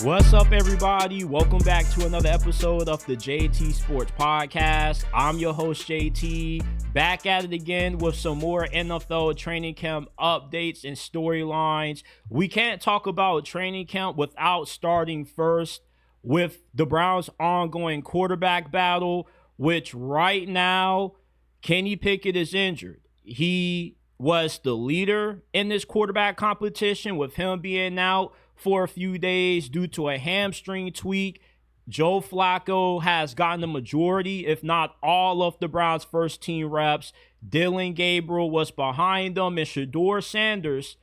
What's up, everybody? Welcome back to another episode of the JT Sports Podcast. I'm your host, JT, back at it again with some more NFL training camp updates and storylines. We can't talk about training camp without starting first with the Browns' ongoing quarterback battle, which right now, Kenny Pickett is injured. He was the leader in this quarterback competition, with him being out for a few days due to a hamstring tweak. Joe Flacco has gotten the majority, if not all, of the Browns' first team reps. Dillon Gabriel was behind them, and Shedeur Sanders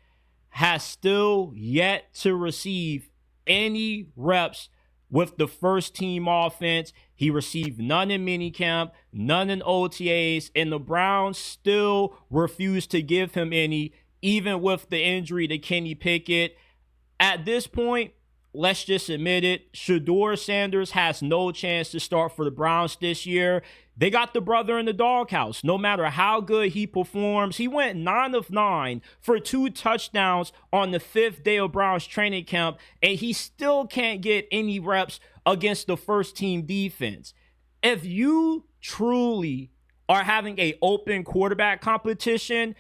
has still yet to receive any reps with the first team offense. He received none in minicamp, none in OTAs, and the Browns still refuse to give him any, even with the injury to Kenny Pickett. At this point, let's just admit it, Shedeur Sanders has no chance to start for the Browns this year. They got the brother in the doghouse. No matter how good he performs, he went 9 of 9 for 2 touchdowns on the 5th day of Browns training camp, and he still can't get any reps against the first team defense. If you truly are having an open quarterback competition,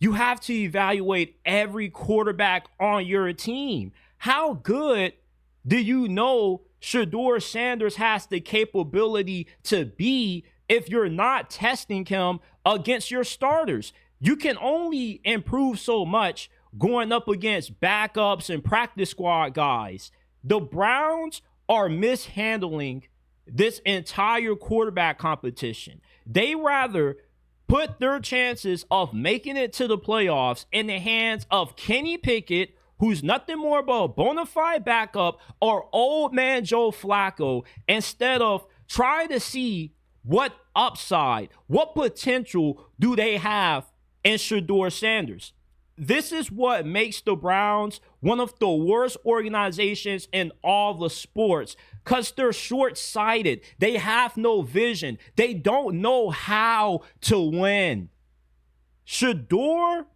you have to evaluate every quarterback on your team. How good do you know Shedeur Sanders has the capability to be if you're not testing him against your starters? You can only improve so much going up against backups and practice squad guys. The Browns are mishandling this entire quarterback competition. They rather put their chances of making it to the playoffs in the hands of Kenny Pickett, who's nothing more but a bona fide backup, or old man Joe Flacco, instead of trying to see what upside, what potential do they have in Shedeur Sanders. This is what makes the Browns one of the worst organizations in all the sports, because they're short-sighted. They have no vision. They don't know how to win. Shedeur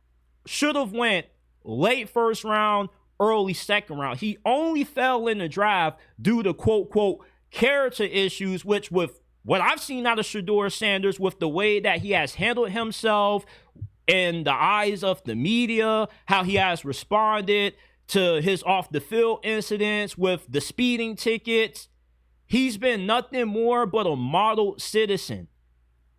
should have went late first round, early second round. He only fell in the draft due to quote-unquote character issues, which with what I've seen out of Shedeur Sanders, with the way that he has handled himself in the eyes of the media, how he has responded to his off-the-field incidents with the speeding tickets, he's been nothing more but a model citizen.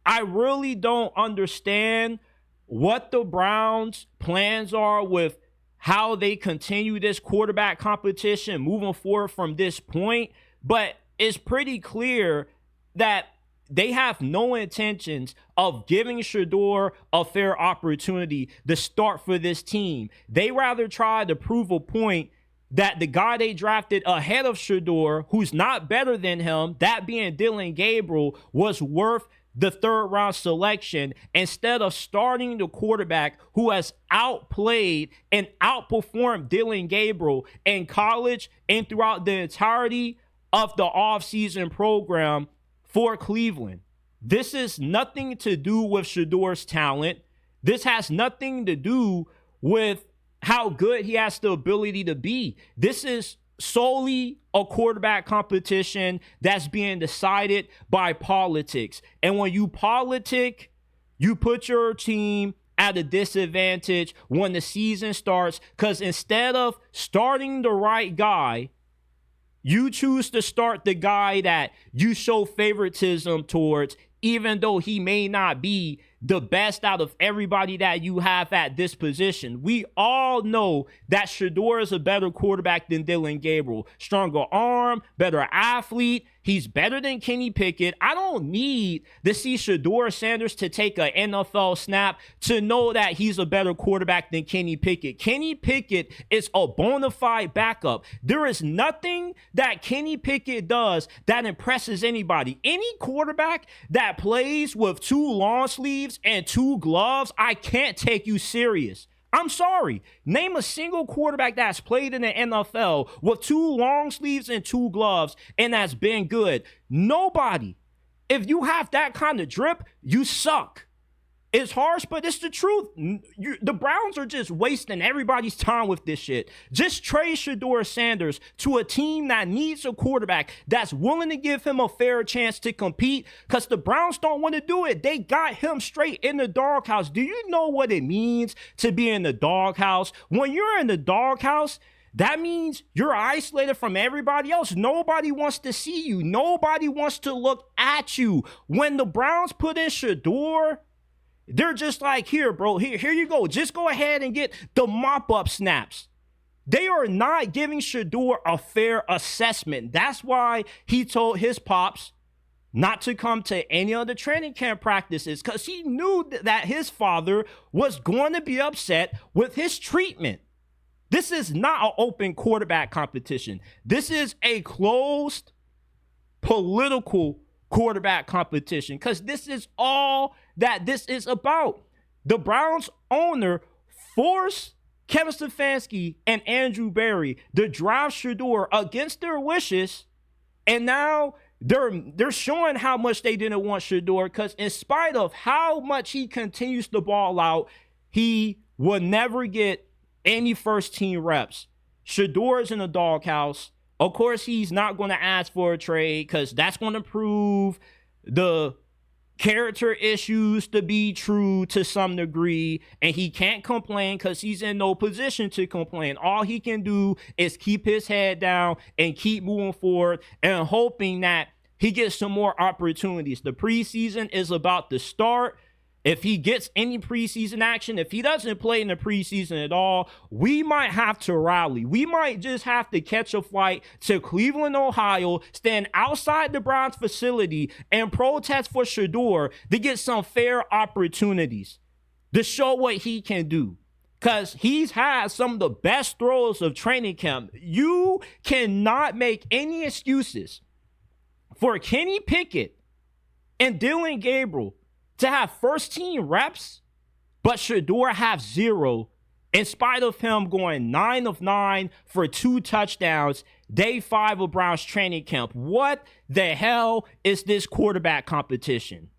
I really don't understand what the Browns' plans are with how they continue this quarterback competition moving forward from this point, but it's pretty clear that they have no intentions of giving Shedeur a fair opportunity to start for this team. They rather try to prove a point that the guy they drafted ahead of Shedeur, who's not better than him, that being Dillon Gabriel, was worth the 3rd round selection, instead of starting the quarterback who has outplayed and outperformed Dillon Gabriel in college and throughout the entirety of the offseason program for Cleveland. This is nothing to do with Shedeur's talent. This has nothing to do with how good he has the ability to be. This is solely a quarterback competition that's being decided by politics. And when you politic, you put your team at a disadvantage when the season starts, because instead of starting the right guy, you choose to start the guy that you show favoritism towards, even though he may not be the best out of everybody that you have at this position. We all know that Shedeur is a better quarterback than Dillon Gabriel. Stronger arm, better athlete. He's better than Kenny Pickett. I don't need to see Shedeur Sanders to take an NFL snap to know that he's a better quarterback than Kenny Pickett. Kenny Pickett is a bona fide backup. There is nothing that Kenny Pickett does that impresses anybody. Any quarterback that plays with 2 long sleeves and 2 gloves, I can't take you serious. I'm sorry. Name a single quarterback that's played in the NFL with 2 long sleeves and 2 gloves and that's been good. Nobody. If you have that kind of drip, you suck. It's harsh, but it's the truth. The Browns are just wasting everybody's time with this shit. Just trade Shedeur Sanders to a team that needs a quarterback that's willing to give him a fair chance to compete, because the Browns don't want to do it. They got him straight in the doghouse. Do you know what it means to be in the doghouse? When you're in the doghouse, that means you're isolated from everybody else. Nobody wants to see you. Nobody wants to look at you. When the Browns put in Shedeur, they're just like, here, bro, here you go. Just go ahead and get the mop-up snaps. They are not giving Shedeur a fair assessment. That's why he told his pops not to come to any of the training camp practices, because he knew that his father was going to be upset with his treatment. This is not an open quarterback competition. This is a closed political quarterback competition, because this is all that this is about. The Browns owner forced Kevin Stefanski and Andrew Berry to draft Shedeur against their wishes, and now they're showing how much they didn't want Shedeur, because in spite of how much he continues to ball out, he will never get any first team reps. Shedeur is in the doghouse. Of course, he's not going to ask for a trade, because that's going to prove the character issues to be true to some degree, and he can't complain because he's in no position to complain. All he can do is keep his head down and keep moving forward and hoping that he gets some more opportunities. The preseason is about to start. If he gets any preseason action, if he doesn't play in the preseason at all, we might have to rally. We might just have to catch a flight to Cleveland, Ohio, stand outside the Browns facility and protest for Shedeur to get some fair opportunities to show what he can do. Because he's had some of the best throws of training camp. You cannot make any excuses for Kenny Pickett and Dylan Gabriel to have first team reps, but Shedeur have 0, in spite of him going 9 of 9 for 2 touchdowns, day 5 of Browns training camp. What the hell is this quarterback competition?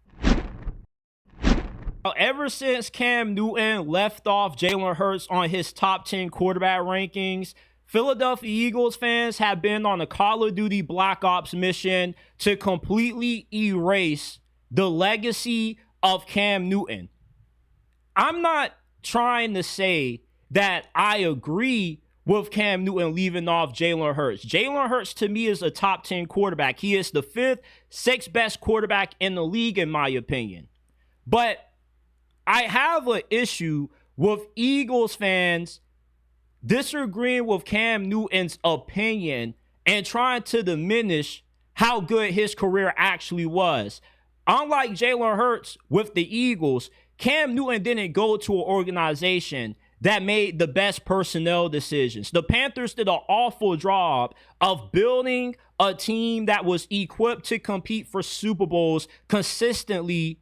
Ever since Cam Newton left off Jalen Hurts on his top 10 quarterback rankings, Philadelphia Eagles fans have been on a Call of Duty Black Ops mission to completely erase the legacy of Cam Newton. I'm not trying to say that I agree with Cam Newton leaving off Jalen Hurts. Jalen Hurts to me is a top 10 quarterback. He is the 5th, 6th best quarterback in the league in my opinion. But I have an issue with Eagles fans disagreeing with Cam Newton's opinion and trying to diminish how good his career actually was. Unlike Jalen Hurts with the Eagles, Cam Newton didn't go to an organization that made the best personnel decisions. The Panthers did an awful job of building a team that was equipped to compete for Super Bowls consistently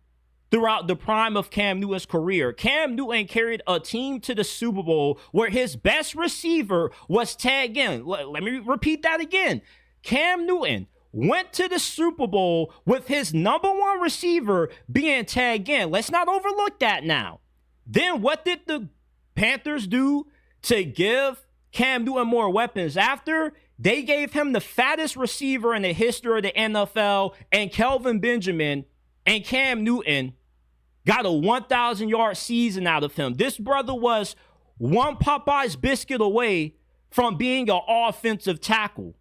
throughout the prime of Cam Newton's career. Cam Newton carried a team to the Super Bowl where his best receiver was Ted Ginn. Let me repeat that again. Cam Newton went to the Super Bowl with his number 1 receiver being Ted Ginn. Let's not overlook that now. Then what did the Panthers do to give Cam Newton more weapons after? They gave him the fattest receiver in the history of the NFL and Kelvin Benjamin, and Cam Newton got a 1,000-yard season out of him. This brother was one Popeye's biscuit away from being an offensive tackle.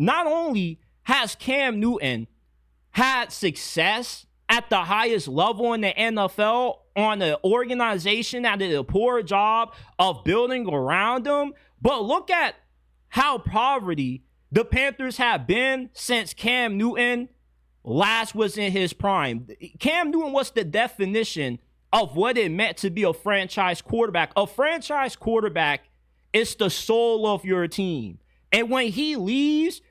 Not only has Cam Newton had success at the highest level in the NFL on an organization that did a poor job of building around him, but look at how poverty the Panthers have been since Cam Newton last was in his prime. Cam Newton was the definition of what it meant to be a franchise quarterback. A franchise quarterback is the soul of your team. And when he leaves,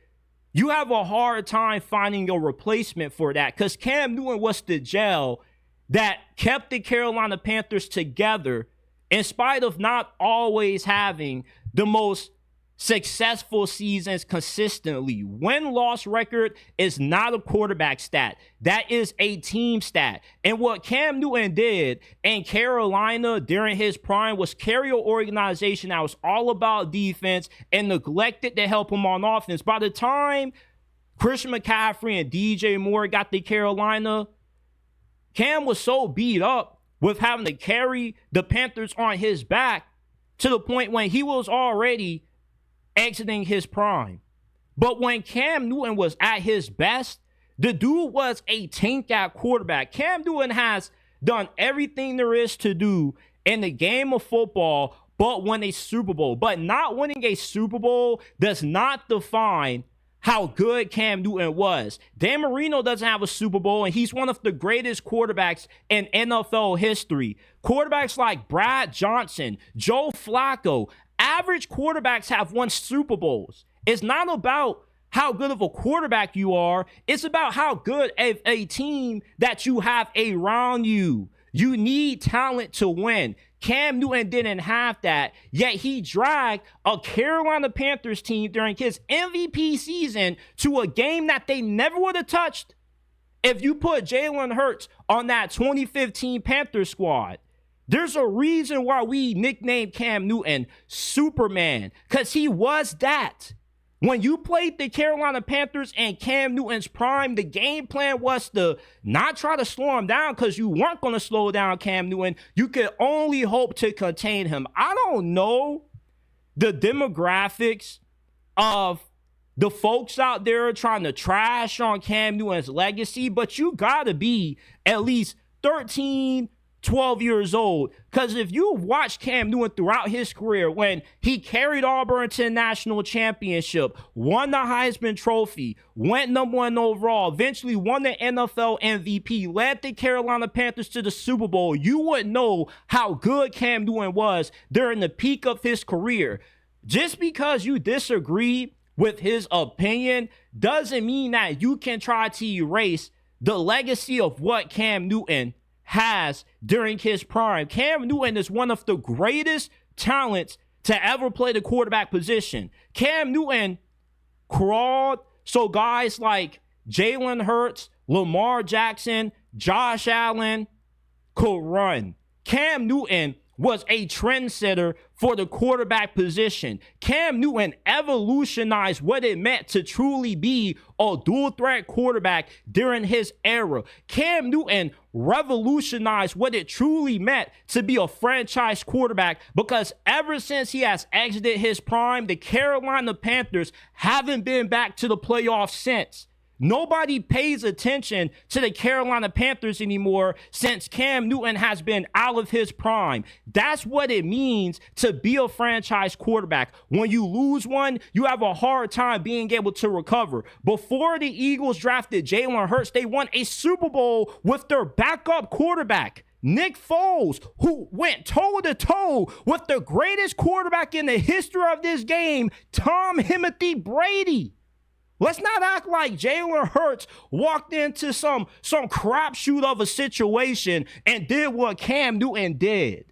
you have a hard time finding a replacement for that, because Cam Newton was the gel that kept the Carolina Panthers together in spite of not always having the most successful seasons consistently. Win-loss record is not a quarterback stat. That is a team stat. And what Cam Newton did in Carolina during his prime was carry an organization that was all about defense and neglected to help him on offense. By the time Christian McCaffrey and DJ Moore got to Carolina, Cam was so beat up with having to carry the Panthers on his back to the point when he was already exiting his prime. But when Cam Newton was at his best, the dude was a tank at quarterback. Cam Newton has done everything there is to do in the game of football but win a Super Bowl. But not winning a Super Bowl does not define how good Cam Newton was. Dan Marino doesn't have a Super Bowl, and he's one of the greatest quarterbacks in NFL history. Quarterbacks like Brad Johnson, Joe Flacco, average quarterbacks have won Super Bowls. It's not about how good of a quarterback you are. It's about how good of a team that you have around you. You need talent to win. Cam Newton didn't have that, yet he dragged a Carolina Panthers team during his MVP season to a game that they never would have touched if you put Jalen Hurts on that 2015 Panthers squad. There's a reason why we nicknamed Cam Newton Superman, because he was that. When you played the Carolina Panthers and Cam Newton's prime, the game plan was to not try to slow him down because you weren't going to slow down Cam Newton. You could only hope to contain him. I don't know the demographics of the folks out there trying to trash on Cam Newton's legacy, but you got to be at least 13, 12 years old, because if you watch Cam Newton throughout his career, when he carried Auburn to the national championship, won the Heisman Trophy, went #1 overall, eventually won the NFL MVP, led the Carolina Panthers to the Super Bowl, you would know how good Cam Newton was during the peak of his career. Just because you disagree with his opinion doesn't mean that you can try to erase the legacy of what Cam Newton has during his prime. Cam Newton is one of the greatest talents to ever play the quarterback position. Cam Newton crawled so guys like Jalen Hurts, Lamar Jackson, Josh Allen could run. Cam Newton was a trendsetter for the quarterback position. Cam Newton evolutionized what it meant to truly be a dual threat quarterback during his era. Cam Newton revolutionized what it truly meant to be a franchise quarterback, because ever since he has exited his prime, the Carolina Panthers haven't been back to the playoffs since. Nobody pays attention to the Carolina Panthers anymore since Cam Newton has been out of his prime. That's what it means to be a franchise quarterback. When you lose one, you have a hard time being able to recover. Before the Eagles drafted Jalen Hurts, they won a Super Bowl with their backup quarterback, Nick Foles, who went toe-to-toe with the greatest quarterback in the history of this game, Tom Timothy Brady. Let's not act like Jalen Hurts walked into some crapshoot of a situation and did what Cam Newton did.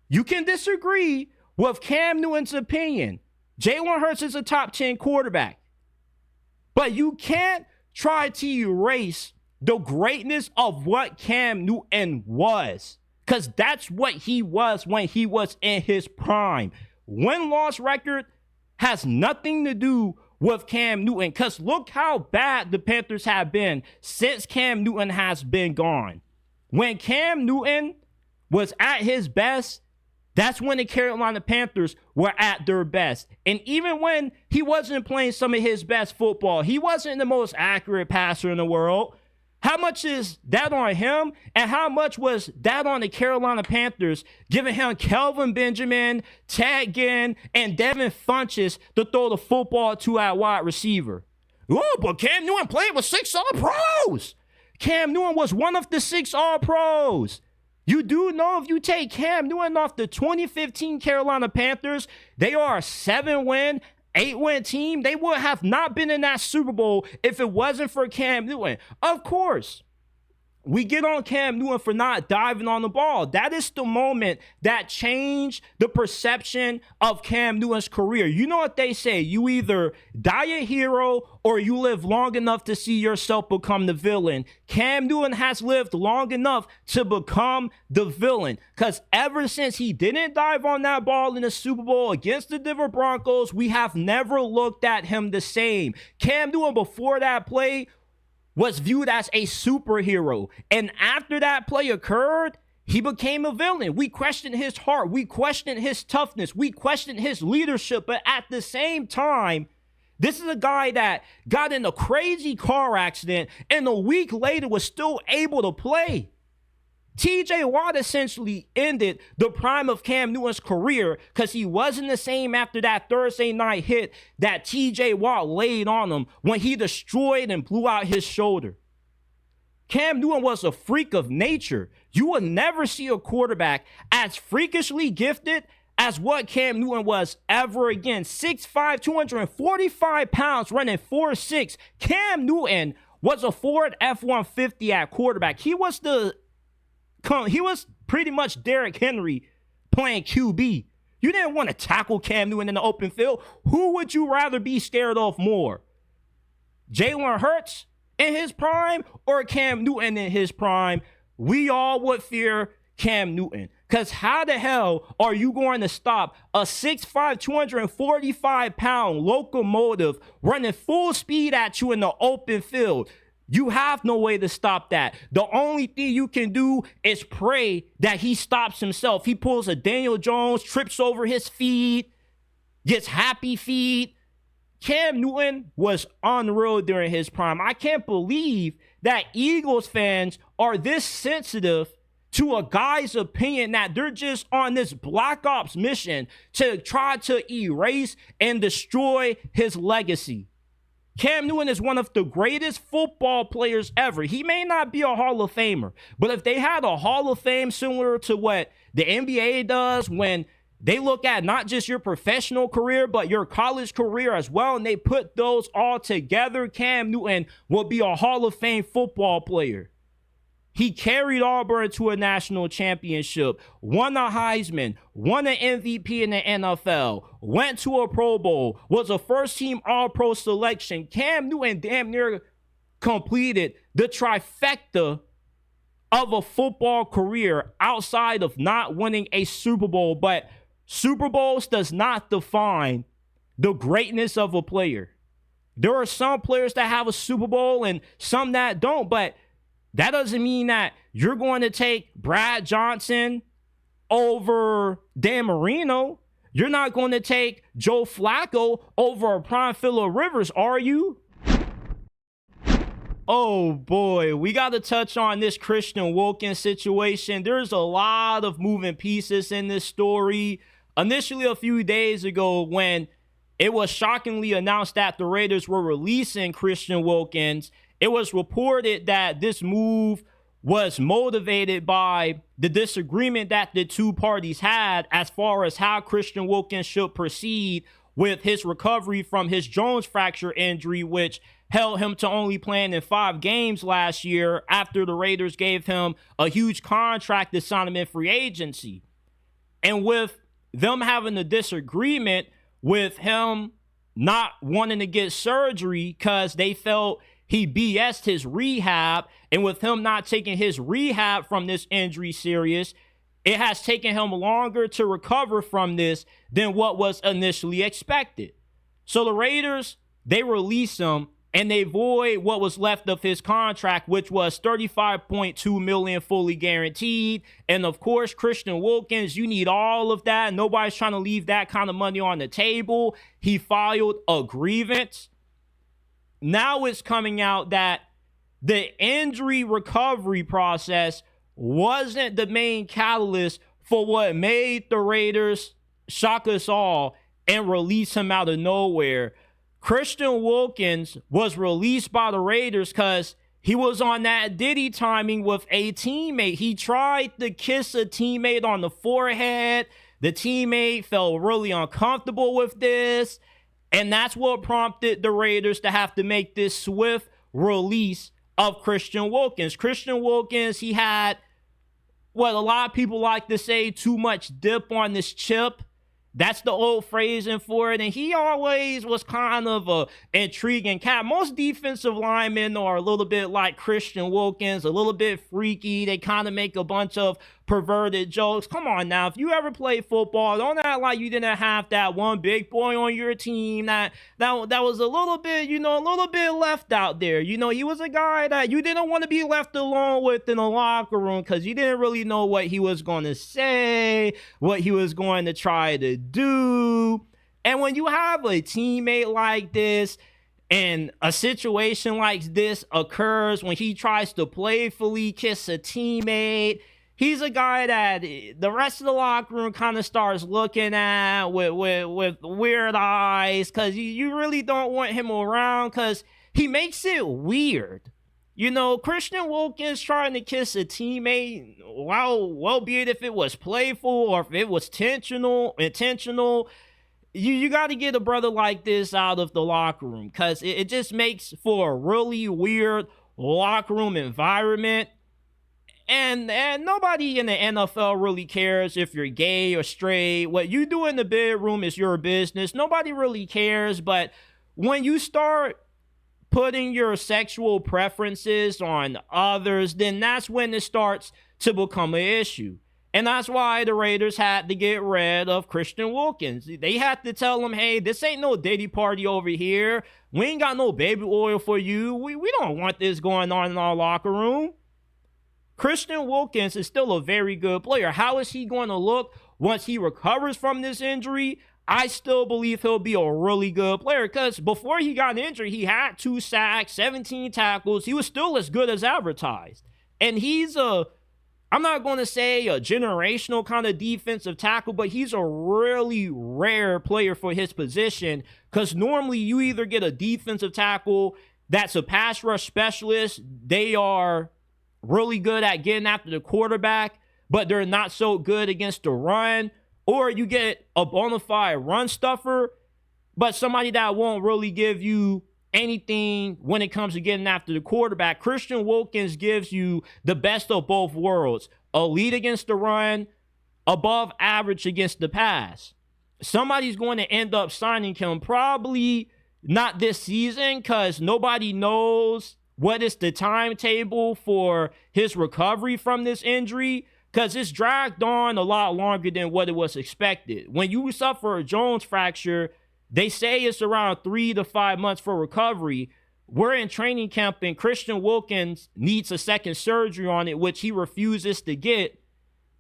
You can disagree with Cam Newton's opinion. Jalen Hurts is a top 10 quarterback. But you can't try to erase the greatness of what Cam Newton was, because that's what he was when he was in his prime. Win-loss record has nothing to do with Cam Newton, because look how bad the Panthers have been since Cam Newton has been gone. When Cam Newton was at his best, that's when the Carolina Panthers were at their best. And even when he wasn't playing some of his best football, he wasn't the most accurate passer in the world. How much is that on him, and how much was that on the Carolina Panthers, giving him Kelvin Benjamin, Ted Ginn, and Devin Funchess to throw the football to at wide receiver? Oh, but Cam Newton played with 6 All-Pros. Cam Newton was one of the 6 All-Pros. You do know if you take Cam Newton off the 2015 Carolina Panthers, they are a 7-win, 8-win team. They would have not been in that Super Bowl if it wasn't for Cam Newton. Of course, we get on Cam Newton for not diving on the ball. That is the moment that changed the perception of Cam Newton's career. You know what they say, you either die a hero or you live long enough to see yourself become the villain. Cam Newton has lived long enough to become the villain, because ever since he didn't dive on that ball in the Super Bowl against the Denver Broncos, we have never looked at him the same. Cam Newton before that play was viewed as a superhero. And after that play occurred, he became a villain. We questioned his heart. We questioned his toughness. We questioned his leadership. But at the same time, this is a guy that got in a crazy car accident and a week later was still able to play. TJ Watt essentially ended the prime of Cam Newton's career because he wasn't the same after that Thursday night hit that TJ Watt laid on him when he destroyed and blew out his shoulder. Cam Newton was a freak of nature. You will never see a quarterback as freakishly gifted as what Cam Newton was ever again. 6'5", 245 pounds, running 4'6". Cam Newton was a Ford F-150 at quarterback. He was pretty much Derrick Henry playing QB. You didn't want to tackle Cam Newton in the open field. Who would you rather be scared of more? Jalen Hurts in his prime or Cam Newton in his prime? We all would fear Cam Newton. Because how the hell are you going to stop a 6'5", 245-pound locomotive running full speed at you in the open field? You have no way to stop that. The only thing you can do is pray that he stops himself. He pulls a Daniel Jones, trips over his feet, gets happy feet. Cam Newton was unreal during his prime. I can't believe that Eagles fans are this sensitive to a guy's opinion, that they're just on this Black Ops mission to try to erase and destroy his legacy. Cam Newton is one of the greatest football players ever. He may not be a Hall of Famer, but if they had a Hall of Fame similar to what the NBA does when they look at not just your professional career, but your college career as well, and they put those all together, Cam Newton will be a Hall of Fame football player. He carried Auburn to a national championship, won a Heisman, won an MVP in the NFL, went to a Pro Bowl, was a first-team All-Pro selection. Cam Newton damn near completed the trifecta of a football career outside of not winning a Super Bowl. But Super Bowls does not define the greatness of a player. There are some players that have a Super Bowl and some that don't, but that doesn't mean that you're going to take Brad Johnson over Dan Marino. You're not going to take Joe Flacco over a prime Phillip Rivers, are you? Oh boy, we got to touch on this Christian Wilkins situation. There's a lot of moving pieces in this story. Initially, a few days ago, when it was shockingly announced that the Raiders were releasing Christian Wilkins, it was reported that this move was motivated by the disagreement that the two parties had as far as how Christian Wilkins should proceed with his recovery from his Jones fracture injury, which held him to only playing in 5 games last year after the Raiders gave him a huge contract to sign him in free agency. And with them having a disagreement with him not wanting to get surgery because they felt he BS'd his rehab, and with him not taking his rehab from this injury serious, it has taken him longer to recover from this than what was initially expected. So the Raiders, they release him and they void what was left of his contract, which was $35.2 million fully guaranteed. And of course, Christian Wilkins, you need all of that. Nobody's trying to leave that kind of money on the table. He filed a grievance. Now it's coming out that the injury recovery process wasn't the main catalyst for what made the Raiders shock us all and release him out of nowhere. Christian Wilkins was released by the Raiders because he was on that Diddy timing with a teammate. He tried to kiss a teammate on the forehead. The teammate felt really uncomfortable with this. And that's what prompted the Raiders to have to make this swift release of Christian Wilkins. Christian Wilkins, he had what a lot of people like to say, too much dip on this chip. That's the old phrasing for it. And he always was kind of a intriguing cat. Most defensive linemen are a little bit like Christian Wilkins, a little bit freaky. They kind of make a bunch of perverted jokes. Come on now. If you ever played football, don't act like you didn't have that one big boy on your team that was a little bit, a little bit left out there. He was a guy that you didn't want to be left alone with in the locker room because you didn't really know what he was going to say, what he was going to try to do. And when you have a teammate like this and a situation like this occurs when he tries to playfully kiss a teammate, he's a guy that the rest of the locker room kind of starts looking at with weird eyes because you really don't want him around because he makes it weird. Christian Wilkins trying to kiss a teammate, well, be it if it was playful or if it was intentional, you got to get a brother like this out of the locker room because it just makes for a really weird locker room environment. And nobody in the NFL really cares if you're gay or straight. What you do in the bedroom is your business. Nobody really cares. But when you start putting your sexual preferences on others, then that's when it starts to become an issue. And that's why the Raiders had to get rid of Christian Wilkins. They had to tell him, hey, this ain't no Diddy party over here. We ain't got no baby oil for you. We don't want this going on in our locker room. Christian Wilkins is still a very good player. How is he going to look once he recovers from this injury? I still believe he'll be a really good player because before he got injured, he had 2 sacks, 17 tackles. He was still as good as advertised. And he's I'm not going to say a generational kind of defensive tackle, but he's a really rare player for his position because normally you either get a defensive tackle that's a pass rush specialist. They are really good at getting after the quarterback, but they're not so good against the run. Or you get a bona fide run stuffer, but somebody that won't really give you anything when it comes to getting after the quarterback. Christian Wilkins gives you the best of both worlds. Elite against the run, above average against the pass. Somebody's going to end up signing him, probably not this season because nobody knows what is the timetable for his recovery from this injury. Because it's dragged on a lot longer than what it was expected. When you suffer a Jones fracture, they say it's around 3 to 5 months for recovery. We're in training camp and Christian Wilkins needs a second surgery on it, which he refuses to get.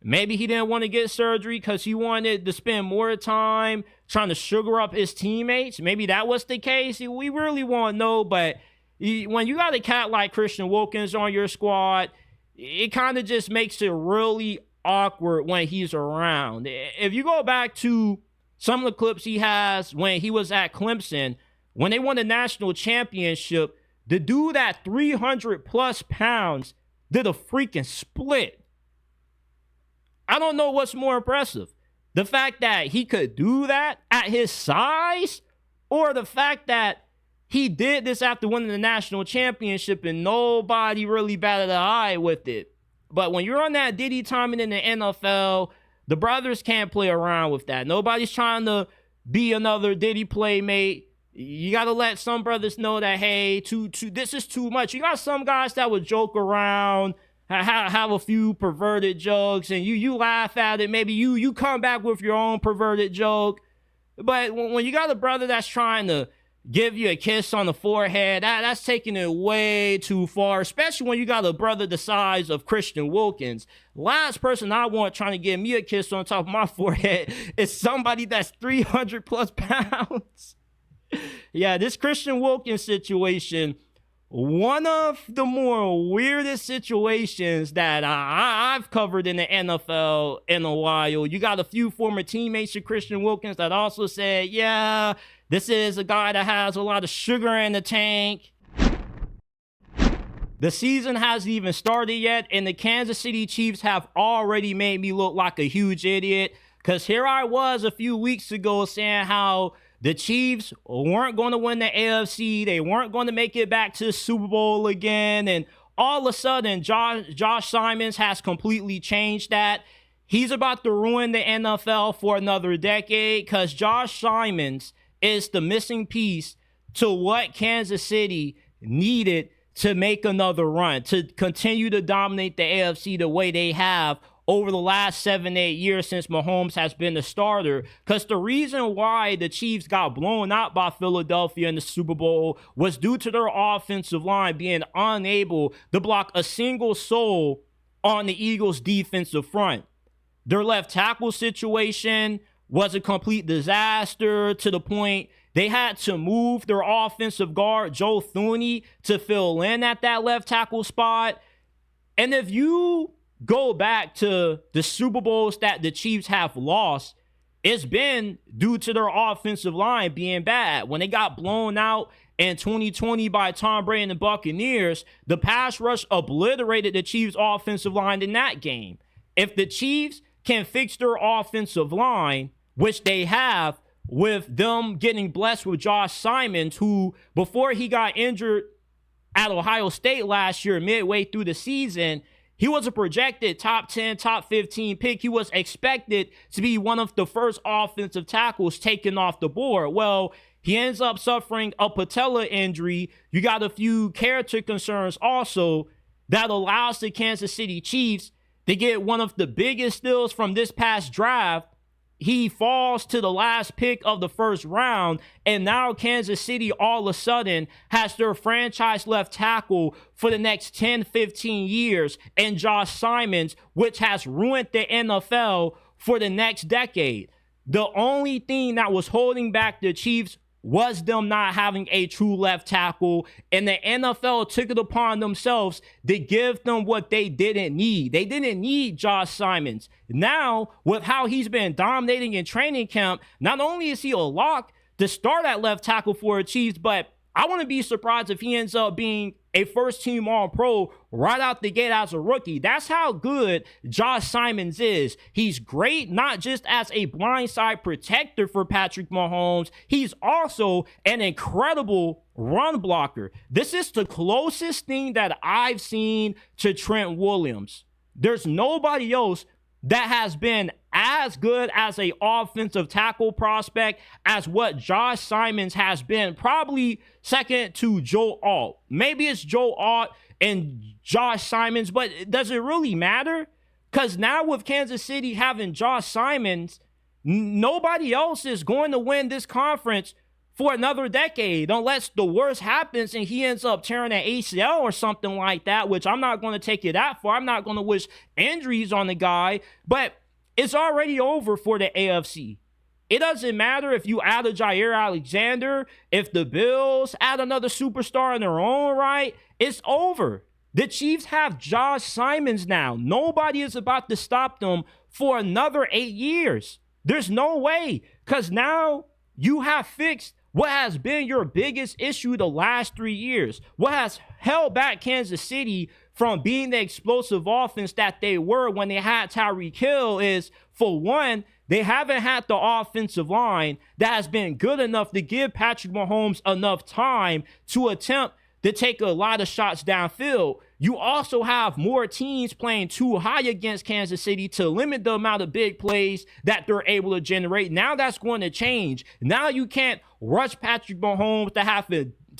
Maybe he didn't want to get surgery because he wanted to spend more time trying to sugar up his teammates. Maybe that was the case. We really won't know, but when you got a cat like Christian Wilkins on your squad, it kind of just makes it really awkward when he's around. If you go back to some of the clips he has when he was at Clemson, when they won the national championship, the dude at 300 plus pounds did a freaking split. I don't know what's more impressive. The fact that he could do that at his size, or the fact that he did this after winning the national championship and nobody really batted an eye with it. But when you're on that Diddy timing in the NFL, the brothers can't play around with that. Nobody's trying to be another Diddy playmate. You got to let some brothers know that, hey, this is too much. You got some guys that would joke around, have a few perverted jokes, and you laugh at it. Maybe you come back with your own perverted joke. But when you got a brother that's trying to give you a kiss on the forehead, that's taking it way too far, especially when you got a brother the size of Christian Wilkins. Last person I want trying to give me a kiss on top of my forehead is somebody that's 300 plus pounds. Yeah, this Christian Wilkins situation, one of the more weirdest situations that I've covered in the NFL in a while. You got a few former teammates of Christian Wilkins that also said, yeah, this is a guy that has a lot of sugar in the tank. The season hasn't even started yet, and the Kansas City Chiefs have already made me look like a huge idiot. Because here I was a few weeks ago saying how the Chiefs weren't going to win the AFC. They weren't going to make it back to the Super Bowl again. And all of a sudden, Josh Simmons has completely changed that. He's about to ruin the NFL for another decade because Josh Simmons is the missing piece to what Kansas City needed to make another run, to continue to dominate the AFC the way they have over the last 7-8 years since Mahomes has been the starter. Because the reason why the Chiefs got blown out by Philadelphia in the Super Bowl was due to their offensive line being unable to block a single soul on the Eagles' defensive front. Their left tackle situation was a complete disaster to the point they had to move their offensive guard, Joe Thuney, to fill in at that left tackle spot. And if you go back to the Super Bowls that the Chiefs have lost, it's been due to their offensive line being bad. When they got blown out in 2020 by Tom Brady and the Buccaneers, the pass rush obliterated the Chiefs' offensive line in that game. If the Chiefs can fix their offensive line, which they have with them getting blessed with Josh Simmons, who before he got injured at Ohio State last year, midway through the season, he was a projected top 10, top 15 pick. He was expected to be one of the first offensive tackles taken off the board. Well, he ends up suffering a patella injury. You got a few character concerns also that allows the Kansas City Chiefs to get one of the biggest steals from this past draft. He falls to the last pick of the first round, and now Kansas City all of a sudden has their franchise left tackle for the next 10, 15 years, and Josh Simmons, which has ruined the NFL for the next decade. The only thing that was holding back the Chiefs was them not having a true left tackle, and the NFL took it upon themselves to give them what they didn't need. They didn't need Josh Simmons. Now, with how he's been dominating in training camp, not only is he a lock to start at left tackle for the Chiefs, but I wouldn't be surprised if he ends up being a first-team All-Pro right out the gate as a rookie. That's how good Josh Simmons is. He's great, not just as a blindside protector for Patrick Mahomes. He's also an incredible run blocker. This is the closest thing that I've seen to Trent Williams. There's nobody else that has been as good as a offensive tackle prospect as what Josh Simmons has been, probably second to Joe Alt. Maybe it's Joe Alt and Josh Simmons, but does it really matter? Because now with Kansas City having Josh Simmons, nobody else is going to win this conference for another decade unless the worst happens and he ends up tearing an ACL or something like that, which I'm not going to take it that far. I'm not going to wish injuries on the guy, but it's already over for the AFC. It doesn't matter if you add a Jair Alexander, if the Bills add another superstar in their own right, it's over. The Chiefs have Josh Simmons now. Nobody is about to stop them for another 8 years. There's no way, because now you have fixed what has been your biggest issue the last 3 years. What has held back Kansas City from being the explosive offense that they were when they had Tyreek Hill is, for one, they haven't had the offensive line that has been good enough to give Patrick Mahomes enough time to attempt to take a lot of shots downfield. You also have more teams playing too high against Kansas City to limit the amount of big plays that they're able to generate. Now that's going to change. Now you can't rush Patrick Mahomes to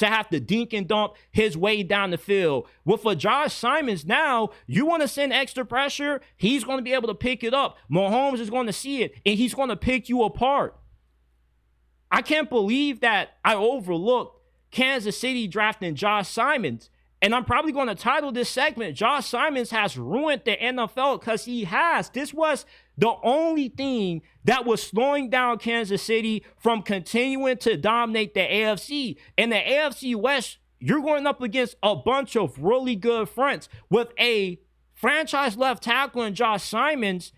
have to dink and dump his way down the field. With a Josh Simmons now, you want to send extra pressure, he's going to be able to pick it up. Mahomes is going to see it, and he's going to pick you apart. I can't believe that I overlooked Kansas City drafting Josh Simmons. And I'm probably going to title this segment, Josh Simmons has ruined the NFL, because he has. This was the only thing that was slowing down Kansas City from continuing to dominate the AFC. In the AFC West, you're going up against a bunch of really good fronts. With a franchise left tackle in Josh Simmons,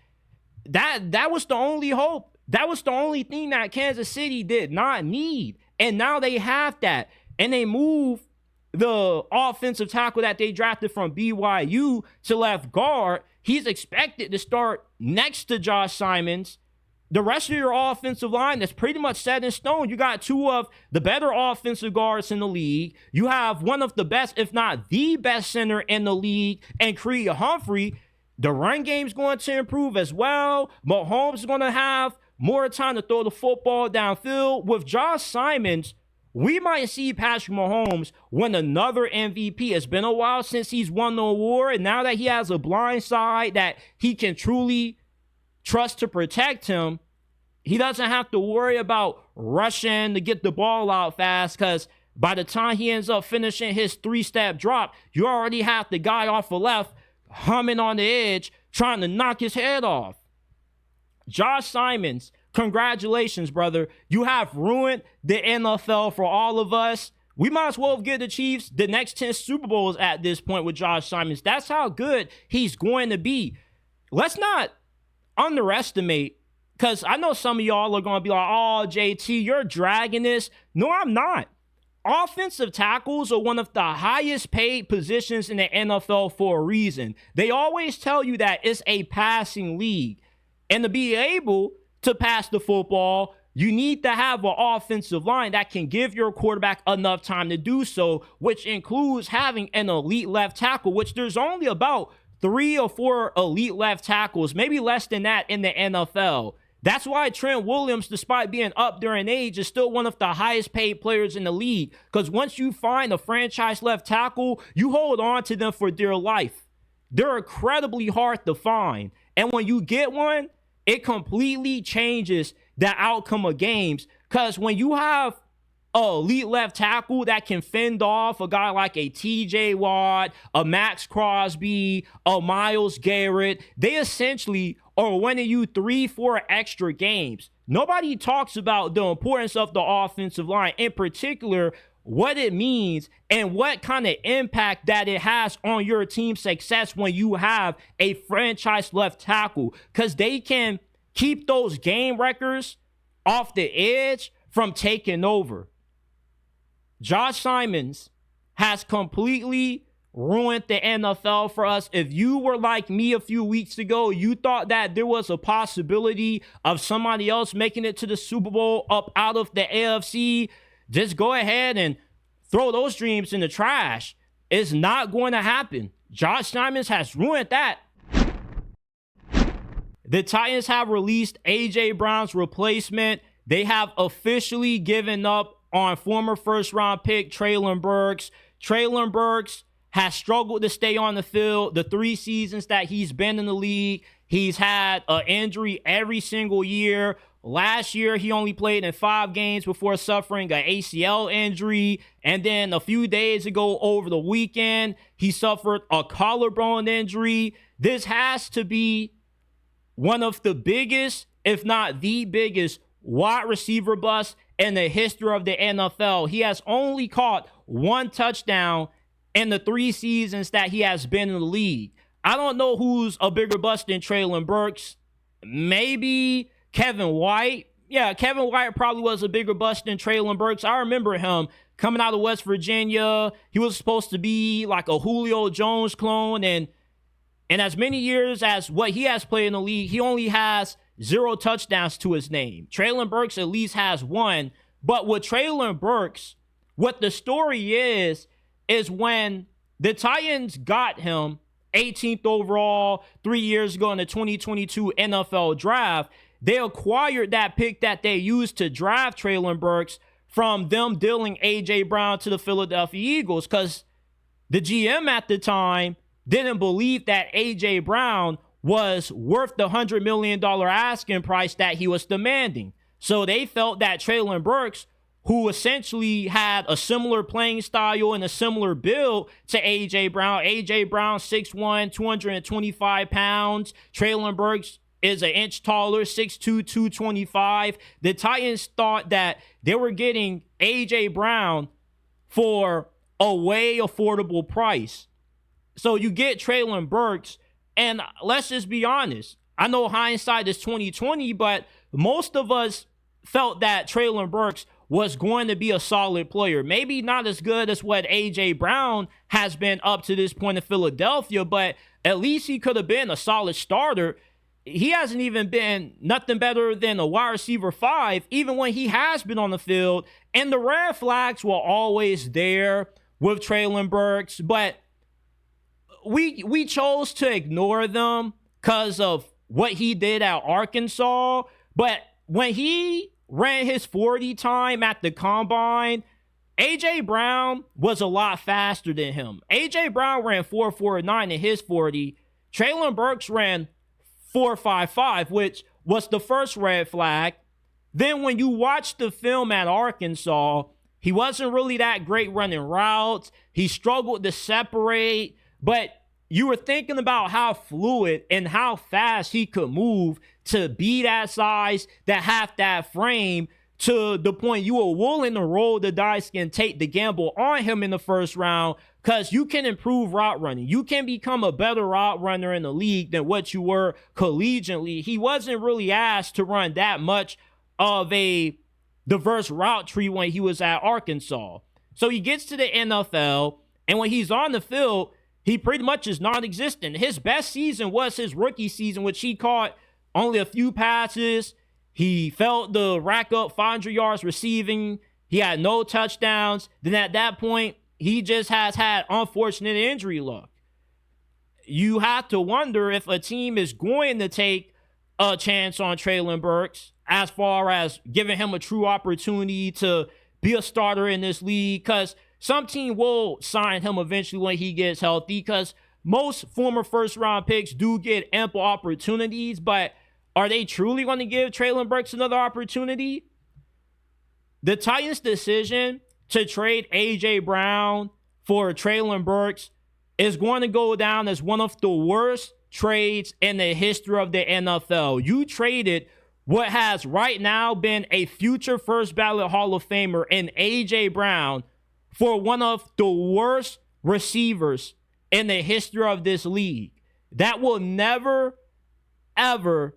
that was the only hope. That was the only thing that Kansas City did not need. And now they have that. And they move the offensive tackle that they drafted from BYU to left guard. He's expected to start next to Josh Simmons. the rest of your offensive line that's pretty much set in stone. You got two of the better offensive guards in the league. You have one of the best, if not the best center in the league, and Creed Humphrey. The run game's going to improve as well. Mahomes is going to have more time to throw the football downfield. With Josh Simmons, we might see Patrick Mahomes win another MVP. It's been a while since he's won the award, and now that he has a blind side that he can truly trust to protect him, he doesn't have to worry about rushing to get the ball out fast, because by the time he ends up finishing his three-step drop, you already have the guy off the left humming on the edge, trying to knock his head off. Josh Simmons, congratulations, brother. You have ruined the NFL for all of us. We might as well give the Chiefs the next 10 Super Bowls at this point with Josh Simmons. That's how good he's going to be. Let's not underestimate, because I know some of y'all are going to be like, oh, JT, you're dragging this. No, I'm not. Offensive tackles are one of the highest paid positions in the NFL for a reason. They always tell you that it's a passing league. And to be able to pass the football, you need to have an offensive line that can give your quarterback enough time to do so, which includes having an elite left tackle, which there's only about 3 or 4 elite left tackles, maybe less than that in the NFL. That's why Trent Williams, despite being up there in age, is still one of the highest paid players in the league. Because once you find a franchise left tackle, you hold on to them for dear life. They're incredibly hard to find. And when you get one, it completely changes the outcome of games. Because when you have an elite left tackle that can fend off a guy like a TJ Watt, a Max Crosby, a Myles Garrett, they essentially are winning you 3-4 extra games. Nobody talks about the importance of the offensive line, in particular, what it means and what kind of impact that it has on your team's success when you have a franchise left tackle, because they can keep those game records off the edge from taking over. Josh Simmons has completely ruined the NFL for us. If you were like me a few weeks ago, you thought that there was a possibility of somebody else making it to the Super Bowl up out of the AFC, just go ahead and throw those dreams in the trash. It's not going to happen. Josh Simmons has ruined that. The Titans have released A.J. Brown's replacement. They have officially given up on former first-round pick Treylon Burks. Treylon Burks has struggled to stay on the field. The 3 seasons that he's been in the league, he's had an injury every single year. Last year, he only played in 5 games before suffering an ACL injury. And then a few days ago, over the weekend, he suffered a collarbone injury. This has to be one of the biggest, if not the biggest, wide receiver bust in the history of the NFL. He has only caught 1 touchdown in the 3 seasons that he has been in the league. I don't know who's a bigger bust than Treylon Burks. Maybe Kevin White. Yeah, Kevin White probably was a bigger bust than Treylon Burks. I remember him coming out of West Virginia. He was supposed to be like a Julio Jones clone. And as many years as what he has played in the league, he only has 0 touchdowns to his name. Treylon Burks at least has 1. But with Treylon Burks, what the story is when the Titans got him 18th overall 3 years ago in the 2022 NFL draft, they acquired that pick that they used to draft Treylon Burks from them dealing A.J. Brown to the Philadelphia Eagles, because the GM at the time didn't believe that A.J. Brown was worth the $100 million asking price that he was demanding. So they felt that Treylon Burks, who essentially had a similar playing style and a similar build to A.J. Brown. A.J. Brown, 6'1", 225 pounds. Treylon Burks is an inch taller, 6'2", 225. The Titans thought that they were getting A.J. Brown for a way affordable price. So you get Treylon Burks, and let's just be honest. I know hindsight is 2020, but most of us felt that Treylon Burks was going to be a solid player. Maybe not as good as what A.J. Brown has been up to this point in Philadelphia, but at least he could have been a solid starter. he hasn't even been nothing better than a wide receiver 5, even when he has been on the field. And the red flags were always there with Treylon Burks, but we chose to ignore them because of what he did at Arkansas. But when he ran his 40 time at the combine, A.J. Brown was a lot faster than him. A.J. Brown ran 4.49 in his 40. Treylon Burks ran 4.55, which was the first red flag. Then when you watch the film at Arkansas, he wasn't really that great running routes. He struggled to separate, but you were thinking about how fluid and how fast he could move to be that size, that have that frame, to the point you were willing to roll the dice and take the gamble on him in the first round, because you can improve route running. You can become a better route runner in the league than what you were collegiately. He wasn't really asked to run that much of a diverse route tree when he was at Arkansas. So he gets to the NFL, and when he's on the field, he pretty much is non-existent. His best season was his rookie season, which he caught only a few passes. He failed to rack up 500 yards receiving. He had no touchdowns. Then at that point, he just has had unfortunate injury luck. You have to wonder if a team is going to take a chance on Treylon Burks as far as giving him a true opportunity to be a starter in this league, because some team will sign him eventually when he gets healthy, because most former first-round picks do get ample opportunities, but are they truly going to give Treylon Burks another opportunity? The Titans' decision to trade A.J. Brown for Treylon Burks is going to go down as one of the worst trades in the history of the NFL. You traded what has right now been a future first ballot Hall of Famer in A.J. Brown for one of the worst receivers in the history of this league that will never, ever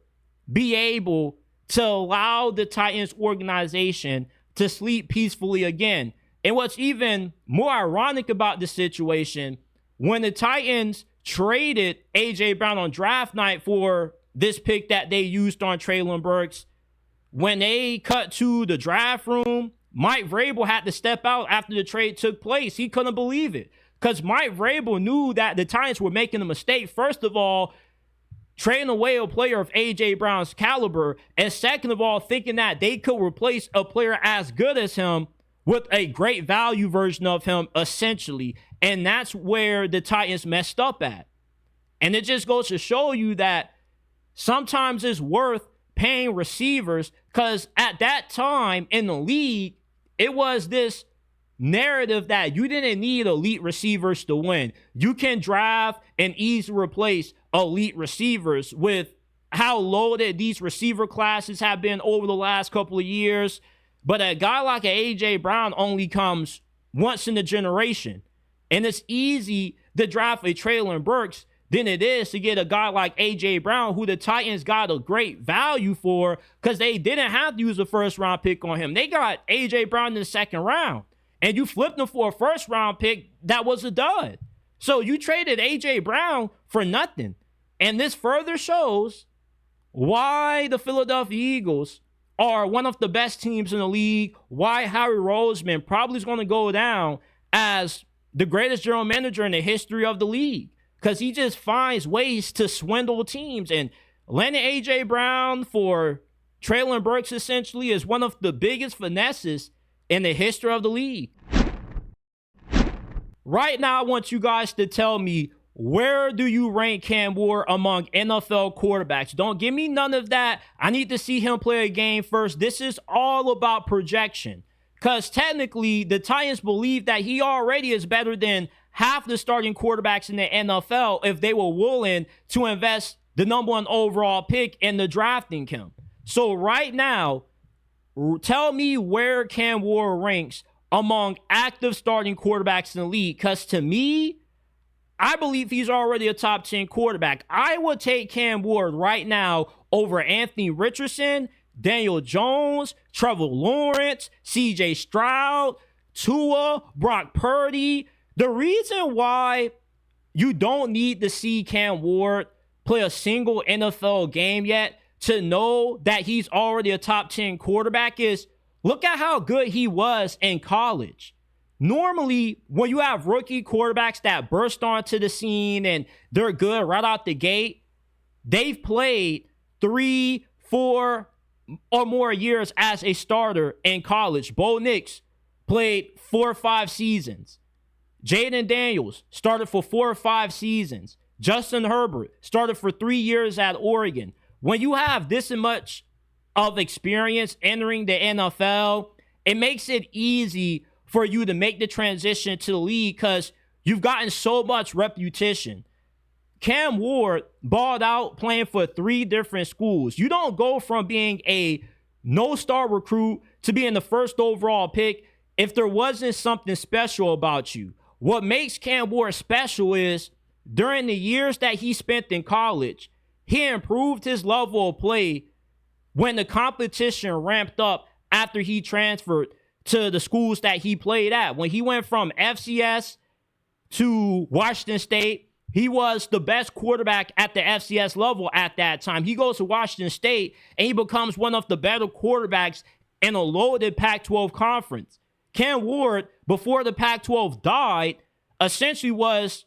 be able to allow the Titans organization to sleep peacefully again. And what's even more ironic about the situation, when the Titans traded A.J. Brown on draft night for this pick that they used on Treylon Burks, when they cut to the draft room, Mike Vrabel had to step out after the trade took place. He couldn't believe it, because Mike Vrabel knew that the Titans were making a mistake. First of all, trading away a player of A.J. Brown's caliber, and second of all, thinking that they could replace a player as good as him with a great value version of him, essentially. And that's where the Titans messed up at. And it just goes to show you that sometimes it's worth paying receivers, because at that time in the league, it was this narrative that you didn't need elite receivers to win. You can draft and easily replace elite receivers with how loaded these receiver classes have been over the last couple of years. But a guy like A.J. Brown only comes once in a generation. And it's easy to draft a Treylon Burks than it is to get a guy like A.J. Brown, who the Titans got a great value for, because they didn't have to use a first-round pick on him. They got A.J. Brown in the second round, and you flipped him for a first-round pick that was a dud. So you traded A.J. Brown for nothing. And this further shows why the Philadelphia Eagles are one of the best teams in the league, why Harry Roseman probably is going to go down as the greatest general manager in the history of the league, because he just finds ways to swindle teams. And landing A.J. Brown for Treylon Burks essentially is one of the biggest finesses in the history of the league. Right now, I want you guys to tell me, where do you rank Cam Ward among NFL quarterbacks? Don't give me none of that. I need to see him play a game first. This is all about projection, because technically the Titans believe that he already is better than half the starting quarterbacks in the NFL if they were willing to invest the number 1 overall pick in the drafting him. So right now, tell me where Cam Ward ranks among active starting quarterbacks in the league, because to me, I believe he's already a top 10 quarterback. I would take Cam Ward right now over Anthony Richardson, Daniel Jones, Trevor Lawrence, C.J. Stroud, Tua, Brock Purdy. The reason why you don't need to see Cam Ward play a single NFL game yet to know that he's already a top 10 quarterback is look at how good he was in college. Normally, when you have rookie quarterbacks that burst onto the scene and they're good right out the gate, they've played 3, 4 or more years as a starter in college. Bo Nix played 4 or 5 seasons. Jaden Daniels started for 4 or 5 seasons. Justin Herbert started for 3 years at Oregon. When you have this much of experience entering the NFL, it makes it easy for you to make the transition to the league because you've gotten so much reputation. Cam Ward balled out playing for 3 different schools. You don't go from being a no-star recruit to being the first overall pick if there wasn't something special about you. What makes Cam Ward special is during the years that he spent in college, he improved his level of play when the competition ramped up after he transferred to the schools that he played at. When he went from FCS to Washington State, he was the best quarterback at the FCS level at that time. He goes to Washington State, and he becomes one of the better quarterbacks in a loaded Pac-12 conference. Cam Ward, before the Pac-12 died, essentially was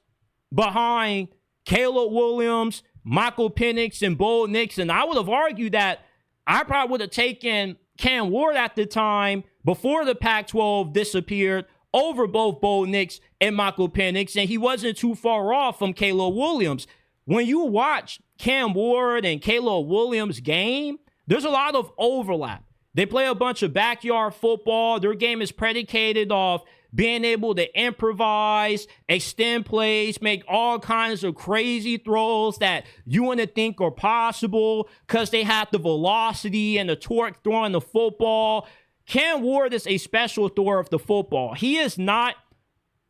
behind Caleb Williams, Michael Penix, and Bo Nix. And I would have argued that I probably would have taken Cam Ward at the time, before the Pac-12 disappeared, over both Bo Nix and Michael Penix, and he wasn't too far off from Caleb Williams. When you watch Cam Ward and Caleb Williams' game, there's a lot of overlap. They play a bunch of backyard football. Their game is predicated off being able to improvise, extend plays, make all kinds of crazy throws that you wouldn't think are possible because they have the velocity and the torque throwing the football. Cam Ward is a special thrower of the football. He is not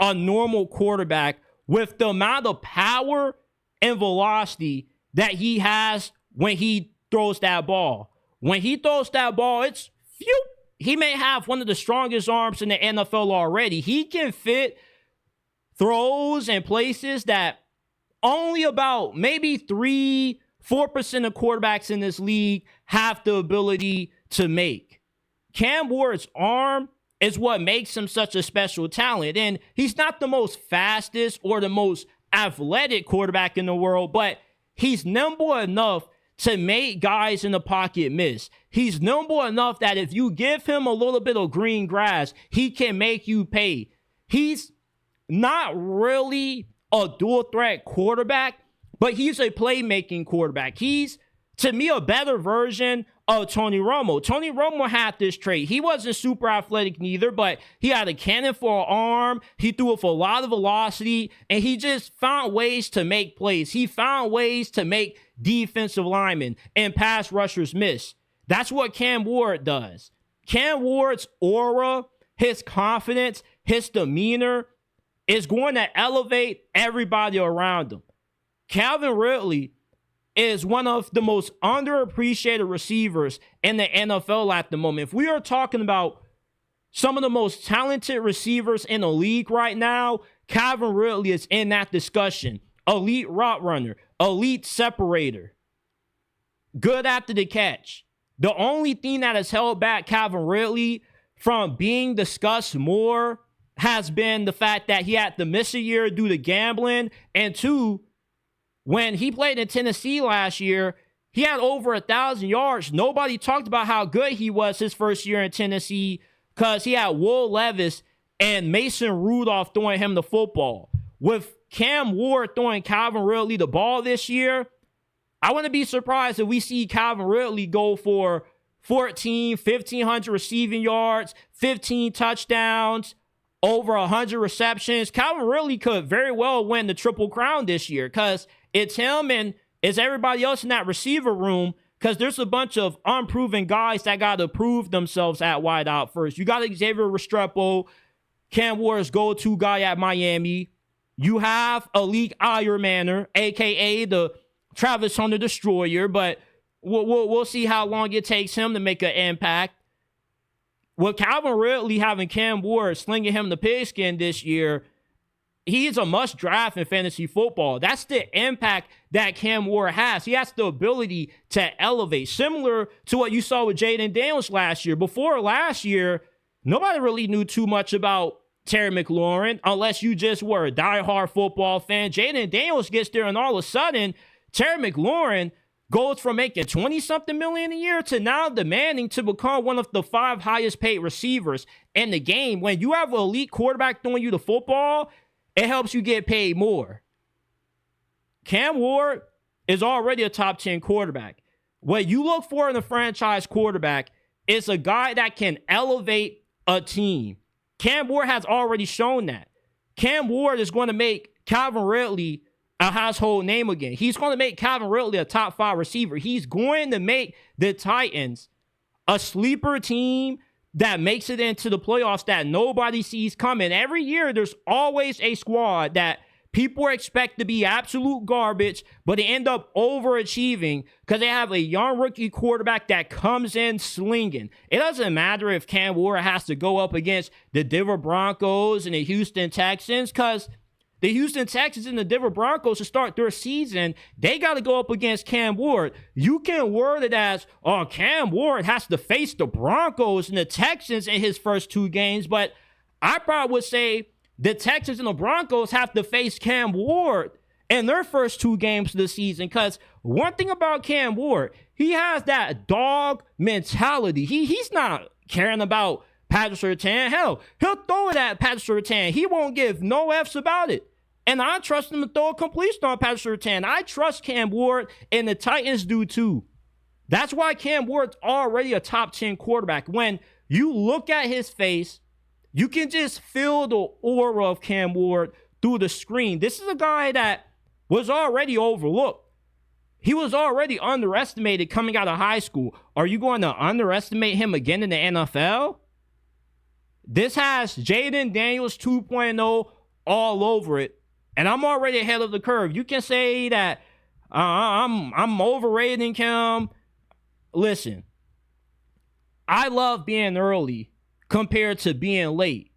a normal quarterback with the amount of power and velocity that he has when he throws that ball. When he throws that ball, it's phew. He may have one of the strongest arms in the NFL already. He can fit throws and places that only about maybe 3-4% of quarterbacks in this league have the ability to make. Cam Ward's arm is what makes him such a special talent. And he's not the most fastest or the most athletic quarterback in the world, but he's nimble enough to make guys in the pocket miss. He's nimble enough that if you give him a little bit of green grass, he can make you pay. He's not really a dual threat quarterback, but he's a playmaking quarterback. He's, to me, a better version of Tony Romo. Tony Romo had this trait. He wasn't super athletic neither, but he had a cannon for an arm. He threw it for a lot of velocity, and he just found ways to make plays. He found ways to make defensive linemen and pass rushers miss. That's what Cam Ward does. Cam Ward's aura, his confidence, his demeanor is going to elevate everybody around him. Calvin Ridley is one of the most underappreciated receivers in the NFL at the moment. If we are talking about some of the most talented receivers in the league right now, Calvin Ridley is in that discussion. Elite route runner, elite separator, good after the catch. The only thing that has held back Calvin Ridley from being discussed more has been the fact that he had to miss a year due to gambling, and 2, when he played in Tennessee last year, he had over 1,000 yards. Nobody talked about how good he was his first year in Tennessee because he had Will Levis and Mason Rudolph throwing him the football. With Cam Ward throwing Calvin Ridley the ball this year, I wouldn't be surprised if we see Calvin Ridley go for 1,500 receiving yards, 15 touchdowns, over 100 receptions. Calvin Ridley could very well win the Triple Crown this year because it's him and it's everybody else in that receiver room because there's a bunch of unproven guys that got to prove themselves at wideout first. You got Xavier Restrepo, Cam Ward's go-to guy at Miami. You have elite Iron Manor, a.k.a. the Travis Hunter Destroyer, but we'll see how long it takes him to make an impact. With Calvin Ridley having Cam Ward slinging him the pigskin this year, he is a must draft in fantasy football. That's the impact that Cam Ward has. He has the ability to elevate, similar to what you saw with Jaden Daniels last year. Before last year, nobody really knew too much about Terry McLaurin unless you just were a diehard football fan. Jaden Daniels gets there, and all of a sudden, Terry McLaurin goes from making 20-something million a year to now demanding to become one of the 5 highest paid receivers in the game. When you have an elite quarterback throwing you the football, it helps you get paid more. Cam Ward is already a top 10 quarterback. What you look for in a franchise quarterback is a guy that can elevate a team. Cam Ward has already shown that. Cam Ward is going to make Calvin Ridley a household name again. He's going to make Calvin Ridley a top 5 receiver. He's going to make the Titans a sleeper team that makes it into the playoffs that nobody sees coming. Every year, there's always a squad that people expect to be absolute garbage, but they end up overachieving because they have a young rookie quarterback that comes in slinging. It doesn't matter if Cam Ward has to go up against the Denver Broncos and the Houston Texans, because the Houston Texans and the Denver Broncos to start their season, they got to go up against Cam Ward. You can word it as, oh, Cam Ward has to face the Broncos and the Texans in his first 2 games, but I probably would say the Texans and the Broncos have to face Cam Ward in their first 2 games of the season, because one thing about Cam Ward, he has that dog mentality. He's not caring about Patrick Surtain. Hell, he'll throw it at Patrick Surtain. He won't give no F's about it. And I trust him to throw a completion on Patrick Surtain. I trust Cam Ward, and the Titans do too. That's why Cam Ward's already a top 10 quarterback. When you look at his face, you can just feel the aura of Cam Ward through the screen. This is a guy that was already overlooked. He was already underestimated coming out of high school. Are you going to underestimate him again in the NFL? This has Jaden Daniels 2.0 all over it, and I'm already ahead of the curve. You can say that I'm overrating him. Listen, I love being early compared to being late.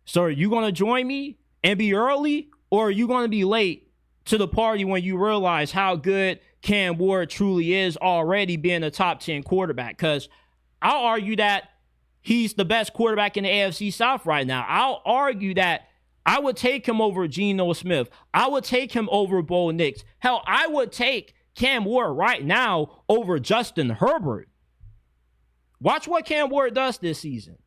So are you going to join me and be early, or are you going to be late to the party when you realize how good Cam Ward truly is already being a top 10 quarterback? Because I'll argue that he's the best quarterback in the AFC South right now. I'll argue that I would take him over Geno Smith. I would take him over Bo Nix. Hell, I would take Cam Ward right now over Justin Herbert. Watch what Cam Ward does this season.